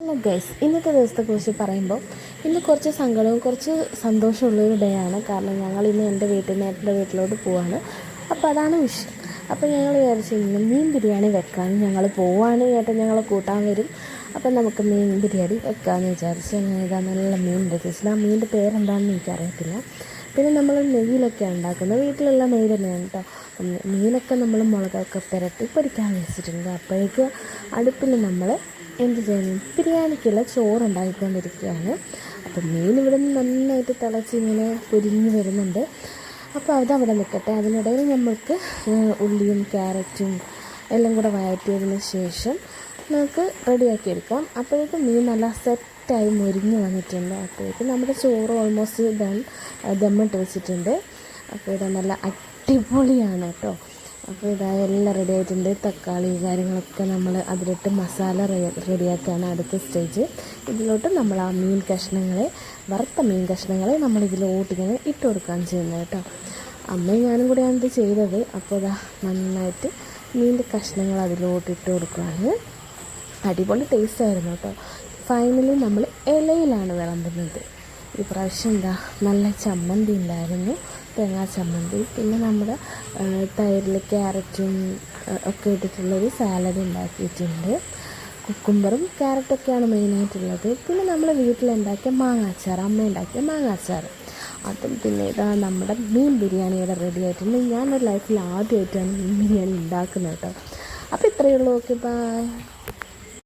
Hello guys, ഇന്നത്തെ ദിവസത്തെക്കുറിച്ച് പറയുമ്പോൾ ഇന്ന് കുറച്ച് സങ്കടവും കുറച്ച് സന്തോഷമുള്ളൊരു ഡേ ആണ്. കാരണം ഞങ്ങൾ ഇന്ന് എൻ്റെ വീട്ടിലോട്ട് പോവാണ്. അപ്പോൾ അതാണ് വിഷയം. അപ്പോൾ ഞങ്ങൾ വിചാരിച്ചു ഇന്ന് മീൻ ബിരിയാണി വെക്കാമെന്ന്. ഞങ്ങൾ പോവാണ്, ഏട്ടൻ ഞങ്ങളെ കൂട്ടാൻ വരും. അപ്പം നമുക്ക് മീൻ ബിരിയാണി വെക്കാമെന്ന് വിചാരിച്ചു. ഞാൻ ഇതാ നല്ല മീൻ വെച്ചിട്ട്, ആ മീനിൻ്റെ പേരെന്താണെന്ന് എനിക്കറിയത്തില്ല. പിന്നെ നമ്മൾ നെയ്യിലൊക്കെയാണ് ഉണ്ടാക്കുന്നത്, വീട്ടിലുള്ള നെയ്യ് തന്നെയാണ് കേട്ടോ. മീനൊക്കെ നമ്മൾ മുളകൊക്കെ പുരട്ടി പൊരിക്കാൻ വെച്ചിട്ടുണ്ട്. അപ്പോഴേക്ക് അടുപ്പിൽ നമ്മൾ എന്ത് ചെയ്യണം, ബിരിയാണിക്കുള്ള ചോറ് ഉണ്ടാക്കിക്കൊണ്ടിരിക്കുകയാണ്. അപ്പം മീൻ ഇവിടെ നിന്ന് നന്നായിട്ട് തിളച്ച് ഇങ്ങനെ പൊരിഞ്ഞ് വരുന്നുണ്ട്. അപ്പോൾ അതവിടെ നിൽക്കട്ടെ. അതിനിടയിൽ നമ്മൾക്ക് ഉള്ളിയും ക്യാരറ്റും എല്ലാം കൂടെ വഴറ്റിയതിന് ശേഷം നമുക്ക് റെഡിയാക്കി എടുക്കാം. അപ്പോഴേക്കും മീൻ നല്ല സെറ്റായി മൊരിഞ്ഞ് വന്നിട്ടുണ്ട്. അപ്പോഴേക്കും നമ്മുടെ ചോറ് ഓൾമോസ്റ്റ് ദമ്മിട്ട് വെച്ചിട്ടുണ്ട്. അപ്പോൾ ഇത് നല്ല അടിപൊളിയാണ് കേട്ടോ. അപ്പോൾ എല്ലാം റെഡി ആയിട്ടുണ്ട്. തക്കാളി കാര്യങ്ങളൊക്കെ നമ്മൾ അതിലിട്ട് മസാല റെഡിയാക്കുകയാണ് അടുത്ത സ്റ്റേജ്. ഇതിലോട്ട് നമ്മൾ ആ മീൻ കഷ്ണങ്ങളെ, വറുത്ത മീൻ കഷ്ണങ്ങളെ നമ്മൾ ഇതിലോട്ടിങ്ങനെ ഇട്ട് കൊടുക്കുകയാണ് ചെയ്യുന്നത് കേട്ടോ. അമ്മയും ഞാനും കൂടെയാണ് ഇത് ചെയ്തത്. അപ്പോൾ ഇതാ നന്നായിട്ട് മീനിൻ്റെ കഷ്ണങ്ങൾ അതിലോട്ട് ഇട്ട് കൊടുക്കുകയാണ്. അടിപൊളി ടേസ്റ്റായിരുന്നു കേട്ടോ. ഫൈനലി നമ്മൾ ഇലയിലാണ് വിളമ്പുന്നത്. ഈ പ്രാവശ്യം നല്ല ചമ്മന്തി ഉണ്ടായിരുന്നു, തേങ്ങാ ചമ്മന്തി. പിന്നെ നമ്മുടെ തൈരിൽ ക്യാരറ്റും ഒക്കെ ഇട്ടിട്ടുള്ളൊരു സാലഡ് ഉണ്ടാക്കിയിട്ടുണ്ട്. കുക്കുംബറും ക്യാരറ്റൊക്കെയാണ് മെയിനായിട്ടുള്ളത്. പിന്നെ നമ്മൾ വീട്ടിലുണ്ടാക്കിയ മാങ്ങാച്ചാർ, അമ്മ ഉണ്ടാക്കിയ മാങ്ങാച്ചാർ, അതും. പിന്നെ നമ്മുടെ മീൻ ബിരിയാണി ഇവിടെ റെഡി ആയിട്ടുണ്ട്. ഞാനൊരു ലൈഫിൽ ആദ്യമായിട്ടാണ് മീൻ ബിരിയാണി ഉണ്ടാക്കുന്നത് കേട്ടോ. അപ്പോൾ ഇത്രയേ ഉള്ളൂ. Okay, by.